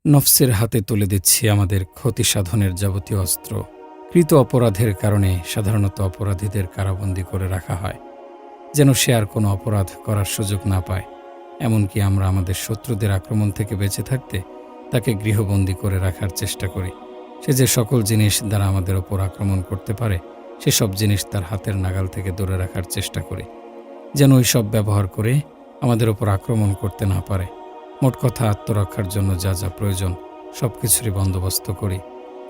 নফসের হাতে তুলে দিচ্ছি আমাদের ক্ষতি সাধনের যাবতীয় অস্ত্র। কৃত অপরাধের কারণে সাধারণত অপরাধীদের কারাবন্দী করে রাখা হয়, যেন সে আর কোনো অপরাধ করার সুযোগ না পায়। এমনকি আমরা আমাদের শত্রুদের আক্রমণ থেকে বেঁচে থাকতে তাকে গৃহবন্দী করে রাখার চেষ্টা করি। সে যে সকল জিনিস দ্বারা আমাদের ওপর আক্রমণ করতে পারে, সেসব জিনিস তার হাতের নাগাল থেকে দূরে রাখার চেষ্টা করি, যেন ওই সব ব্যবহার করে আমাদের ওপর আক্রমণ করতে না পারে। মোট কথা, আত্মরক্ষার জন্য যা যা প্রয়োজন সব কিছুরই বন্দোবস্ত করি,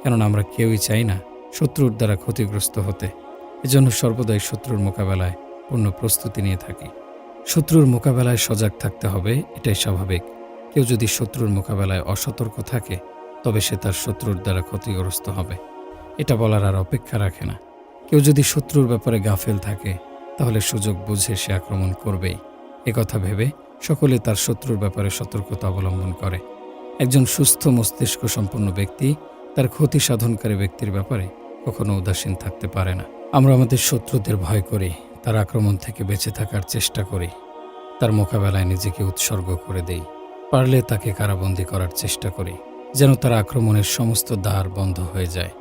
কেননা আমরা কেউই চাই না শত্রুর দ্বারা ক্ষতিগ্রস্ত হতে। এজন্য সর্বদাই শত্রুর মোকাবেলায় পূর্ণ প্রস্তুতি নিয়ে থাকি। শত্রুর মোকাবেলায় সজাগ থাকতে হবে, এটাই স্বাভাবিক। কেউ যদি শত্রুর মোকাবেলায় অসতর্ক থাকে, তবে সে তার শত্রুর দ্বারা ক্ষতিগ্রস্ত হবে। এটা বলার আর অপেক্ষা রাখে না। কেউ যদি শত্রুর ব্যাপারে গাফেল থাকে, তাহলে সুযোগ বুঝে সে আক্রমণ করবেই। একথা ভেবে সকলে তার শত্রুর ব্যাপারে সতর্কতা অবলম্বন করে। একজন সুস্থ মস্তিষ্ক সম্পন্ন ব্যক্তি তার ক্ষতি সাধনকারী ব্যক্তির ব্যাপারে কখনো উদাসীন থাকতে পারে না। আমরা আমাদের শত্রুদের ভয় করি, তার আক্রমণ থেকে বেঁচে থাকার চেষ্টা করি, তার মোকাবেলায় নিজেকে উৎসর্গ করে দেই। পারলে তাকে কারাবন্দী করার চেষ্টা করি, যেন তার আক্রমণের সমস্ত দ্বার বন্ধ হয়ে যায়।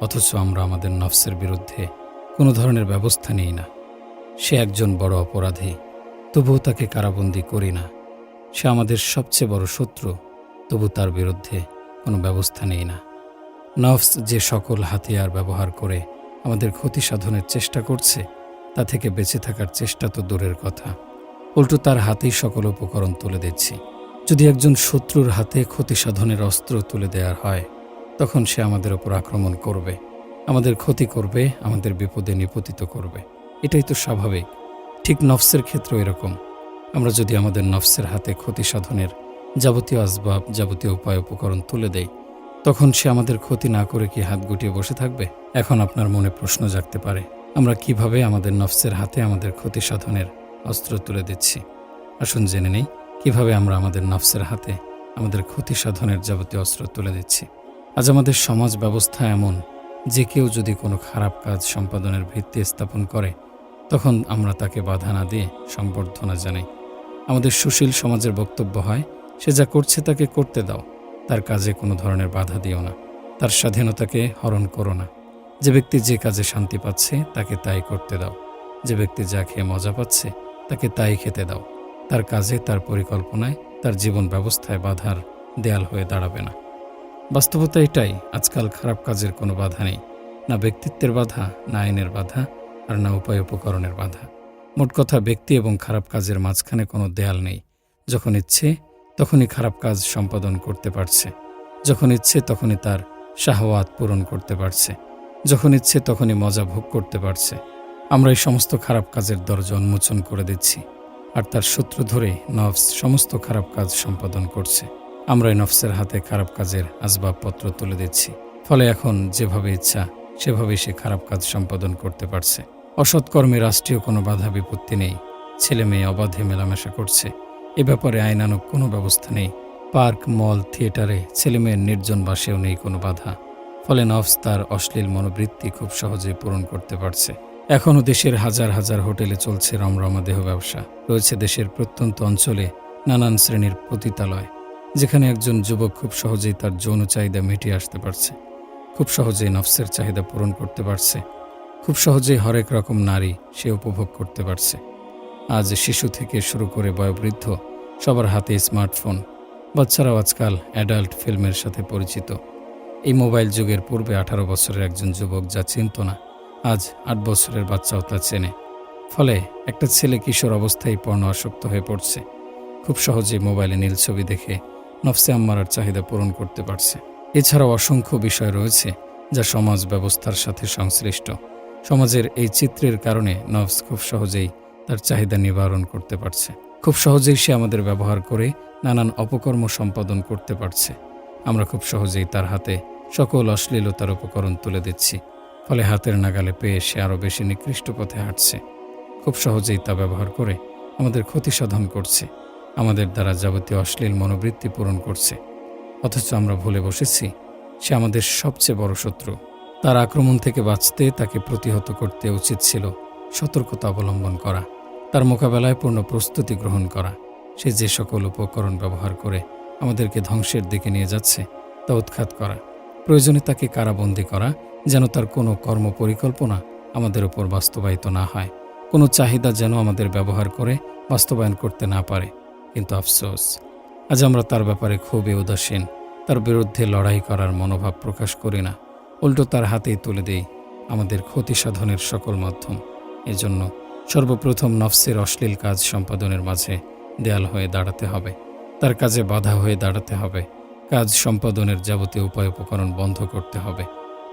অথচ আমরা আমাদের নফসের বিরুদ্ধে কোনো ধরনের ব্যবস্থা নিই না। সে একজন বড় অপরাধী, তবুও তাকে কারাবন্দী করি না। সে আমাদের সবচেয়ে বড় শত্রু, তবু তার বিরুদ্ধে কোনো ব্যবস্থা নেই না। নফস যে সকল হাতিয়ার ব্যবহার করে আমাদের ক্ষতি সাধনের চেষ্টা করছে, তা থেকে বেঁচে থাকার চেষ্টা তো দূরের কথা, উল্টো তার হাতেই সকল উপকরণ তুলে দিচ্ছি। যদি একজন শত্রুর হাতে ক্ষতি সাধনের অস্ত্র তুলে দেওয়ার হয়, তখন সে আমাদের ওপর আক্রমণ করবে, আমাদের ক্ষতি করবে, আমাদের বিপদে নিপতিত করবে। এটাই তো স্বাভাবিক। ঠিক নফসের ক্ষেত্রেও এরকম। আমরা যদি আমাদের নফসের হাতে ক্ষতি সাধনের যাবতীয় আসবাব, যাবতীয় উপায় উপকরণ তুলে দেই, তখন সে আমাদের ক্ষতি না করে কি হাত গুটিয়ে বসে থাকবে? এখন আপনার মনে প্রশ্ন জাগতে পারে, আমরা কিভাবে আমাদের নফসের হাতে আমাদের ক্ষতি সাধনের অস্ত্র তুলে দিচ্ছি। আসুন জেনে নেই কিভাবে আমরা আমাদের নফসের হাতে আমাদের ক্ষতি সাধনের যাবতীয় অস্ত্র তুলে দিচ্ছি। আজ আমাদের সমাজ ব্যবস্থা এমন যে কেউ যদি কোনো খারাপ কাজ সম্পাদনের ভিত্তি স্থাপন করে, তখন আমরা তাকে বাধা না দিয়ে সংবর্ধনা জানাই। আমাদের সুশীল সমাজের বক্তব্য হয়, সে যা করছে তাকে করতে দাও, তার কাজে কোনো ধরনের বাধা দিও না, তার স্বাধীনতাকে হরণ করো না। যে ব্যক্তি যে কাজে শান্তি পাচ্ছে তাকে তাই করতে দাও, যে ব্যক্তি যা খেয়ে মজা পাচ্ছে তাকে তাই খেতে দাও। তার কাজে, তার পরিকল্পনায়, তার জীবন ব্যবস্থায় বাধার দেয়াল হয়ে দাঁড়াবে না। বাস্তবতা এটাই, আজকাল খারাপ কাজের কোনো বাধা নেই, না ব্যক্তিত্বের বাধা, না আইনের বাধা, আর না উপায় উপকরণের বাধা। মোট কথা, ব্যক্তি এবং খারাপ কাজের মাঝখানে কোনো দেয়াল নেই। যখন ইচ্ছে তখনই খারাপ কাজ সম্পাদন করতে পারছে, যখন ইচ্ছে তখনই তার শাহওয়াত পূরণ করতে পারছে, যখন ইচ্ছে তখনই মজা ভোগ করতে পারছে। আমরা এই সমস্ত খারাপ কাজের দরজা উন্মোচন করে দিচ্ছি, আর তার সূত্র ধরে নফস সমস্ত খারাপ কাজ সম্পাদন করছে। আমরা এই নফসের হাতে খারাপ কাজের আসবাবপত্র তুলে দিচ্ছি, ফলে এখন যেভাবে ইচ্ছা সেভাবেই সে খারাপ কাজ সম্পাদন করতে পারছে। অসৎকর্মে রাষ্ট্রীয় কোনো বাধা বিপত্তি নেই। ছেলে মেয়ে অবাধে মেলামেশা করছে, এ ব্যাপারে আইনানুগ কোনো ব্যবস্থা নেই। পার্ক, মল, থিয়েটারে ছেলেমেয়ের নির্জন বাসেও নেই কোনো বাধা। ফলে নফস তার অশ্লীল মনোবৃত্তি খুব সহজেই পূরণ করতে পারছে। এখনও দেশের হাজার হাজার হোটেলে চলছে রমরমা দেহ ব্যবসা। রয়েছে দেশের প্রত্যন্ত অঞ্চলে নানান শ্রেণীর পতিতালয়, যেখানে একজন যুবক খুব সহজেই তার যৌন চাহিদা মিটিয়ে আসতে পারছে, খুব সহজেই নফসের চাহিদা পূরণ করতে পারছে, খুব সহজেই হরেক রকম নারী সে উপভোগ করতে পারছে। আজ শিশু থেকে শুরু করে বয়োবৃদ্ধ সবার হাতে স্মার্টফোন। বাচ্চারাও আজকাল অ্যাডাল্ট ফিল্মের সাথে পরিচিত। এই মোবাইল যুগের পূর্বে 18 বছরের একজন যুবক যা চিনত না, আজ 8 বছরের বাচ্চাও তা চেনে। ফলে একটা ছেলে কিশোর অবস্থায় পর্ণ আসক্ত হয়ে পড়ছে, খুব সহজেই মোবাইলে নীল ছবি দেখে নফসে আম্মারার চাহিদা পূরণ করতে পারছে। এছাড়াও অসংখ্য বিষয় রয়েছে যা সমাজ ব্যবস্থার সাথে সংশ্লিষ্ট। সমাজের এই চিত্রের কারণে নফস খুব সহজেই তার চাহিদা নিবারণ করতে পারছে। খুব সহজেই সে আমাদের ব্যবহার করে নানান অপকর্ম সম্পাদন করতে পারছে। আমরা খুব সহজেই তার হাতে সকল অশ্লীলতার উপকরণ তুলে দিচ্ছি, ফলে হাতের নাগালে পেয়ে সে আরও বেশি নিকৃষ্ট পথে হাঁটছে। খুব সহজেই তা ব্যবহার করে আমাদের ক্ষতি সাধন করছে, আমাদের দ্বারা যাবতীয় অশ্লীল মনোবৃত্তি পূরণ করছে। অথচ আমরা ভুলে বসেছি সে আমাদের সবচেয়ে বড় শত্রু। তার আক্রমণ থেকে বাঁচতে তাকে প্রতিহত করতে উচিত ছিল সতর্কতা অবলম্বন করা, তার মোকাবেলায় পূর্ণ প্রস্তুতি গ্রহণ করা। সে যে সকল উপকরণ ব্যবহার করে আমাদেরকে ধ্বংসের দিকে নিয়ে যাচ্ছে তা উৎখাত করা। প্রয়োজনে তাকে কারাবন্দী করা, যেন তার কোনো কর্মপরিকল্পনা আমাদের উপর বাস্তবায়িত না হয়, কোনো চাহিদা যেন আমাদের ব্যবহার করে বাস্তবায়ন করতে না পারে। কিন্তু আফসোস, আজ আমরা তার ব্যাপারে খুবই উদাসীন, তার বিরুদ্ধে লড়াই করার মনোভাব প্রকাশ করি না, উল্টো তার হাতেই তুলে দেই আমাদের ক্ষতি সাধনের সকল মাধ্যম। এজন্য সর্বপ্রথম নফসের অশ্লীল কাজ সম্পাদনের মাঝে দেয়াল হয়ে দাঁড়াতে হবে, তার কাজে বাধা হয়ে দাঁড়াতে হবে, কাজ সম্পাদনের যাবতীয় উপায় উপকরণ বন্ধ করতে হবে,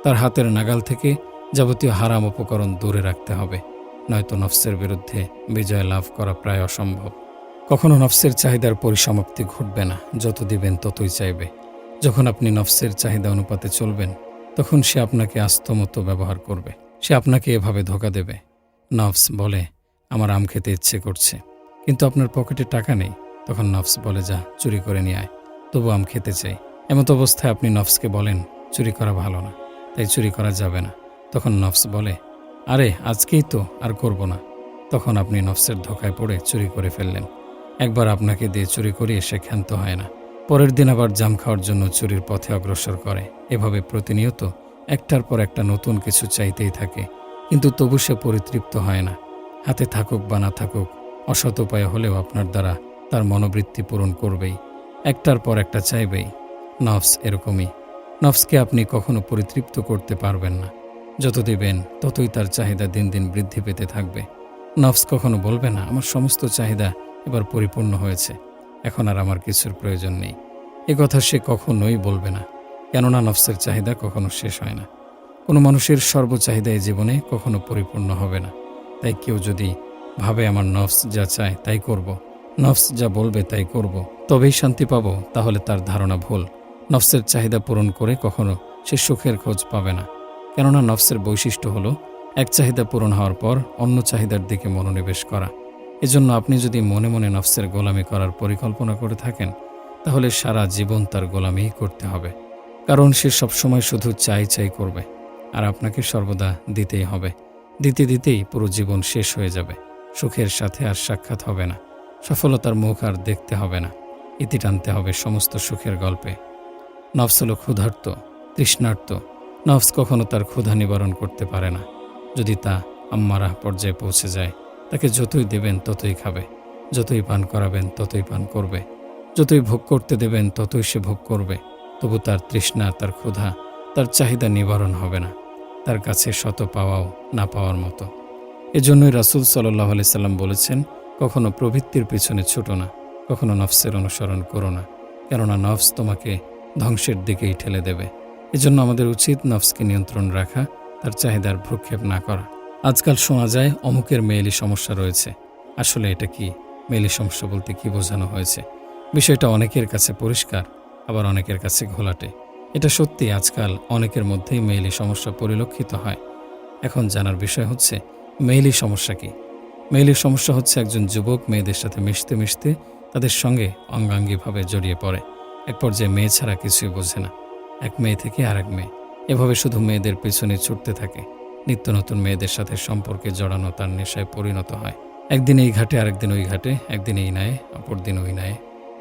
তার হাতের নাগাল থেকে যাবতীয় হারাম উপকরণ দূরে রাখতে হবে, নয়তো নফসের বিরুদ্ধে বিজয় লাভ করা প্রায় অসম্ভব। কখনো নফসের চাহিদার পরিসমাপ্তি ঘটবে না, যত দিবেন ততই চাইবে। যখন আপনি নফসের চাহিদা অনুপাতে চলবেন, তখন সে আপনাকে আস্তমতো ব্যবহার করবে, সে আপনাকে এভাবে ধোঁকা দেবে। নফস বলে, আমার আম খেতে ইচ্ছে করছে, কিন্তু আপনার পকেটে টাকা নেই। তখন নফস বলে, যা চুরি করে নিয়ে আয়, তবু আম খেতে চাই। এমত অবস্থায় আপনি নফসকে বলেন, চুরি করা ভালো না, তাই চুরি করা যাবে না। তখন নফস বলে, আরে আজকেই তো, আর করব না। তখন আপনি নফসের ধোঁকায় পড়ে চুরি করে ফেললেন। একবার আপনাকে দিয়ে চুরি করিয়ে সে ক্ষান্ত হয় না, পরের দিন আবার জাম খাওয়ার জন্য চুরির পথে অগ্রসর করে। এভাবে প্রতিনিয়ত একটার পর একটা নতুন কিছু চাইতেই থাকে, কিন্তু তবু সে পরিতৃপ্ত হয় না। হাতে থাকুক বা না থাকুক, অসৎ উপায় হলেও আপনার দ্বারা তার মনোবৃত্তি পূরণ করবেই, একটার পর একটা চাইবেই। নফস এরকমই, নফসকে আপনি কখনো পরিতৃপ্ত করতে পারবেন না। যত দিবেন ততই তার চাহিদা দিন দিন বৃদ্ধি পেতে থাকবে। নফস কখনো বলবে না, আমার সমস্ত চাহিদা এবার পরিপূর্ণ হয়েছে, এখন আর আমার কিছুর প্রয়োজন নেই। এ কথা সে কখনোই বলবে না, কেননা নফসের চাহিদা কখনো শেষ হয় না। কোনো মানুষের সর্বচাহিদা এই জীবনে কখনো পরিপূর্ণ হবে না। তাই কেউ যদি ভাবে আমার নফস যা চায় তাই করব, নফস যা বলবে তাই করব, তবেই শান্তি পাব, তাহলে তার ধারণা ভুল। নফসের চাহিদা পূরণ করে কখনো সে সুখের খোঁজ পাবে না, কেননা নফসের বৈশিষ্ট্য হলো এক চাহিদা পূরণ হওয়ার পর অন্য চাহিদার দিকে মনোনিবেশ করা। এজন্য আপনি যদি মনে মনে নফসের গোলামি করার পরিকল্পনা করে থাকেন, তাহলে সারা জীবন তার গোলামিই করতে হবে, কারণ সে সবসময় শুধু চাই চাই করবে, আর আপনাকে সর্বদা দিতেই হবে। দিতে দিতেই পুরো জীবন শেষ হয়ে যাবে, সুখের সাথে আর সাক্ষাৎ হবে না, সফলতার মুখ আর দেখতে হবে না, ইতি টানতে হবে সমস্ত সুখের গল্পে। নফস হলো ক্ষুধার্ত, তৃষ্ণার্ত। নফস কখনো তার ক্ষুধা নিবারণ করতে পারে না। যদি তা আম্মারাহ পর্যায়ে পৌঁছে যায়, তাকে যতই দেবেন ততই খাবে, যতই পান করাবেন ততই পান করবে, যতই ভোগ করতে দেবেন ততই সে ভোগ করবে। তবু তার তৃষ্ণা, তার ক্ষুধা, তার চাহিদা নিবারণ হবে না, তার কাছে শত পাওয়াও না পাওয়ার মতো। এজন্যই রাসূল সাল্লাল্লাহু আলাইহি সাল্লাম বলেছেন, কখনো প্রবৃত্তির পিছনে ছুটো না, কখনো নফসের অনুসরণ করো না, কেননা নফস তোমাকে ধ্বংসের দিকেই ঠেলে দেবে। এজন্য আমাদের উচিত নফসকে নিয়ন্ত্রণ রাখা, তার চাহিদার ভ্রুক্ষেপ না করা। আজকাল শোনা যায় অমুকের মেয়েলি সমস্যা রয়েছে। আসলে এটা কি? মেয়েলি সমস্যা বলতে কি বোঝানো হয়েছে? বিষয়টা অনেকের কাছে পরিষ্কার, আবার অনেকের কাছে ঘোলাটে। এটা সত্যি, আজকাল অনেকের মধ্যেই মেয়েলি সমস্যা পরিলক্ষিত হয়। এখন জানার বিষয় হচ্ছে, মেয়েলি সমস্যা কি? মেয়েলি সমস্যা হচ্ছে একজন যুবক মেয়েদের সাথে মিশতে মিশতে তাদের সঙ্গে অঙ্গাঙ্গিভাবে জড়িয়ে পড়ে। এক পর্যায়ে মেয়ে ছাড়া কিছুই বোঝে না, এক মেয়ে থেকে আরেক মেয়ে, এভাবে শুধু মেয়েদের পেছনে ছুটতে থাকে। নিত্য নতুন মেয়েদের সাথে সম্পর্কে জড়ানো তার নেশায় পরিণত হয়। একদিন এই ঘাটে, আরেকদিন ওই ঘাটে, একদিন এই নায়ে, অপর দিন ওই নায়ে।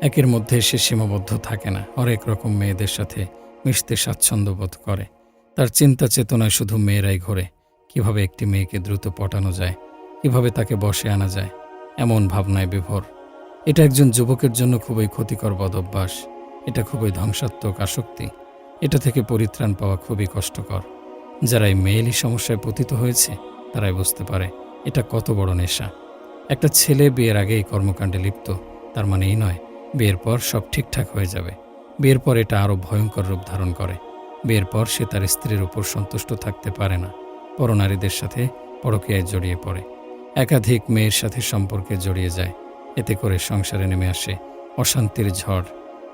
একের মধ্যে সে সীমাবদ্ধ থাকে না, হরেক রকম মেয়েদের সাথে মিশতে স্বাচ্ছন্দ্য বোধ করে। তার চিন্তা চেতনায় শুধু মেয়েরাই ঘোরে। কিভাবে একটি মেয়েকে দ্রুত পটানো যায়, কিভাবে তাকে বশে আনা যায়, এমন ভাবনায় বিভোর। এটা একজন যুবকের জন্য খুবই ক্ষতিকর বদভ্যাস। এটা খুবই ধ্বংসাত্মক আসক্তি। এটা থেকে পরিত্রাণ পাওয়া খুবই কষ্টকর। যারা এই মেয়েলি সমস্যায় পতিত হয়েছে তারাই বুঝতে পারে এটা কত বড় নেশা। একটা ছেলে বিয়ের আগেই কর্মকাণ্ডে লিপ্ত, তার মানে এই নয় বিয়ের পর সব ঠিকঠাক হয়ে যাবে। বিয়ের পর এটা আরও ভয়ঙ্কর রূপ ধারণ করে। বিয়ের পর সে তার স্ত্রীর উপর সন্তুষ্ট থাকতে পারে না, পরনারীদের সাথে পরকীয়ায় জড়িয়ে পড়ে, একাধিক মেয়ের সাথে সম্পর্কে জড়িয়ে যায়। এতে করে সংসারে নেমে আসে অশান্তির ঝড়।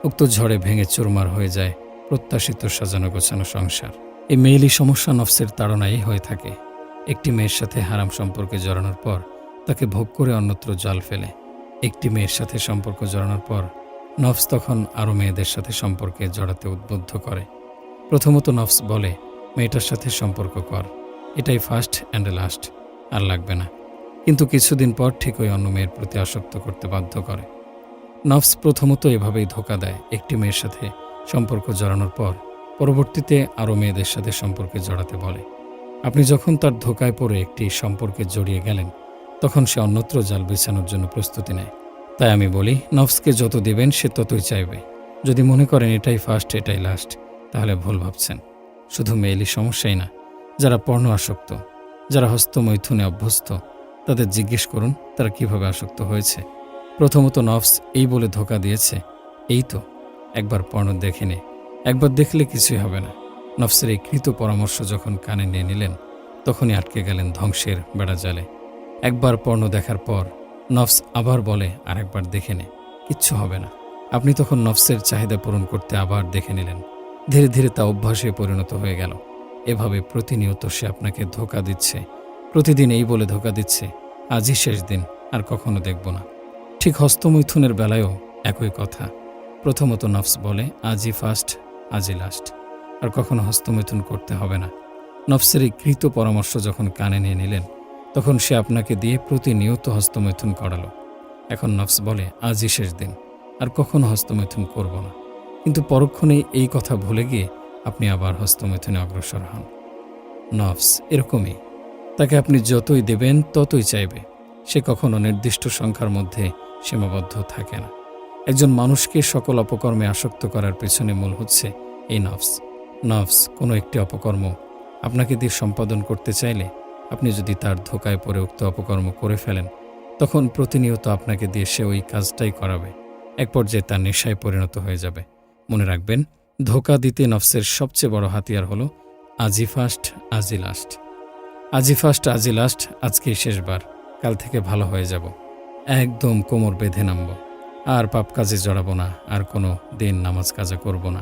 উক্ত ঝড়ে ভেঙে চুরমার হয়ে যায় প্রত্যাশিত সাজানো গোছানো সংসার। এই মেয়েলি সমস্যা নফসের তাড়নাই হয়ে থাকে। একটি মেয়ের সাথে হারাম সম্পর্কে জড়ানোর পর তাকে ভোগ করে অন্যত্র জাল ফেলে। একটি মেয়ের সাথে সম্পর্ক জড়ানোর পর নফস তখন আরও মেয়েদের সাথে সম্পর্কে জড়াতে উদ্বুদ্ধ করে। প্রথমত নফস বলে, মেয়েটার সাথে সম্পর্ক কর, এটাই ফার্স্ট অ্যান্ড লাস্ট, আর লাগবে না। কিন্তু কিছুদিন পর ঠিক ওই অন্য মেয়ের প্রতি আসক্ত করতে বাধ্য করে। নফস প্রথমত এভাবেই ধোঁকা দেয়। একটি মেয়ের সাথে সম্পর্ক জড়ানোর পর পরবর্তীতে আরও মেয়েদের সাথে সম্পর্কে জড়াতে বলে। আপনি যখন তার ধোঁকায় পড়ে একটি সম্পর্কে জড়িয়ে গেলেন, তখন সে অন্যত্র জাল বিছানোর জন্য প্রস্তুতি নেয়। তাই আমি বলি, নফসকে যত দেবেন সে ততই চাইবে। যদি মনে করেন এটাই ফার্স্ট, এটাই লাস্ট, তাহলে ভুল ভাবছেন। শুধু মেয়েলি সমস্যাই না, যারা পর্ণ আসক্ত, যারা হস্তমৈথুনে অভ্যস্ত, তাদের জিজ্ঞেস করুন তারা কিভাবে আসক্ত হয়েছে। প্রথমত নফস এই বলে ধোঁকা দিয়েছে, এই তো একবার পর্ণ দেখে নে, একবার দেখলে কিছুই হবে না। নফসের এই কৃত পরামর্শ যখন কানে নিয়ে নিলেন, তখনই আটকে গেলেন ধ্বংসের বেড়াজালে। একবার পর্ণ দেখার পর নফস আবার বলে আরেকবার দেখে নে, কিচ্ছু হবে না। আপনি তখন নফসের চাহিদা পূরণ করতে আবার দেখে নিলেন। ধীরে ধীরে তা অভ্যাসে পরিণত হয়ে গেল। এভাবে প্রতিনিয়ত সে আপনাকে ধোঁকা দিচ্ছে, প্রতিদিন এই বলে ধোঁকা দিচ্ছে, আজই শেষ দিন, আর কখনো দেখব না। ঠিক হস্তমৈথুনের বেলায়ও একই কথা। প্রথমত নফস বলে আজই ফার্স্ট, আজই লাস্ট, আর কখনো হস্তমৈথুন করতে হবে না। নফসের এই কৃত পরামর্শ যখন কানে নিয়ে নিলেন, তখন সে আপনাকে দিয়ে প্রতিনিয়ত হস্তমৈথুন করালো। এখন নফস বলে আজই শেষ দিন, আর কখনো হস্তমৈথুন করব না। কিন্তু পরক্ষণেই এই কথা ভুলে গিয়ে আপনি আবার হস্তমৈথুনে অগ্রসর হন। নফস এরকমই, তাকে আপনি যতই দেবেন ততই চাইবে। সে কখনো নির্দিষ্ট সংখ্যার মধ্যে সীমাবদ্ধ থাকে না। একজন মানুষকে সকল অপকর্মে আসক্ত করার পেছনে মূল হচ্ছে এই নফস। নফস কোনো একটি অপকর্ম আপনাকে দিয়ে সম্পাদন করতে চাইলে, আপনি যদি তার ধোঁকায় পড়ে উক্ত অপকর্ম করে ফেলেন, তখন প্রতিনিয়ত আপনাকে দিয়ে সে ওই কাজটাই করাবে। এক পর্যায়ে তার নেশায় পরিণত হয়ে যাবে। মনে রাখবেন, ধোঁকা দিতে নফসের সবচেয়ে বড় হাতিয়ার হলো আজই ফার্স্ট, আজই লাস্ট। আজই ফার্স্ট, আজই লাস্ট, আজকেই শেষবার, কাল থেকে ভালো হয়ে যাব, একদম কোমর বেঁধে নামব, আর পাপ কাজে জড়াবো না, আর কোনো দিন নামাজ কাজা করব না।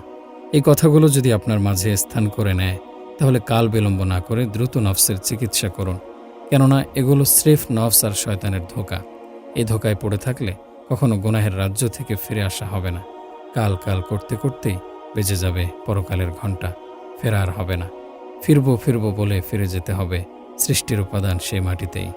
এই কথাগুলো যদি আপনার মাঝে স্থান করে নেয়, তাহলে কাল বিলম্ব না করে দ্রুত নফসের চিকিৎসা করুন। কেননা এগুলো স্রেফ নফস আর শয়তানের ধোঁকা। এই ধোঁকায় পড়ে থাকলে কখনো গুনাহের রাজ্য থেকে ফিরে আসা হবে না। কাল কাল করতে করতেই বেজে যাবে পরকালের ঘণ্টা, ফেরা আর হবে না। ফিরবো ফিরবো বলে ফিরে যেতে হবে সৃষ্টির উপাদান সেই মাটিতেই।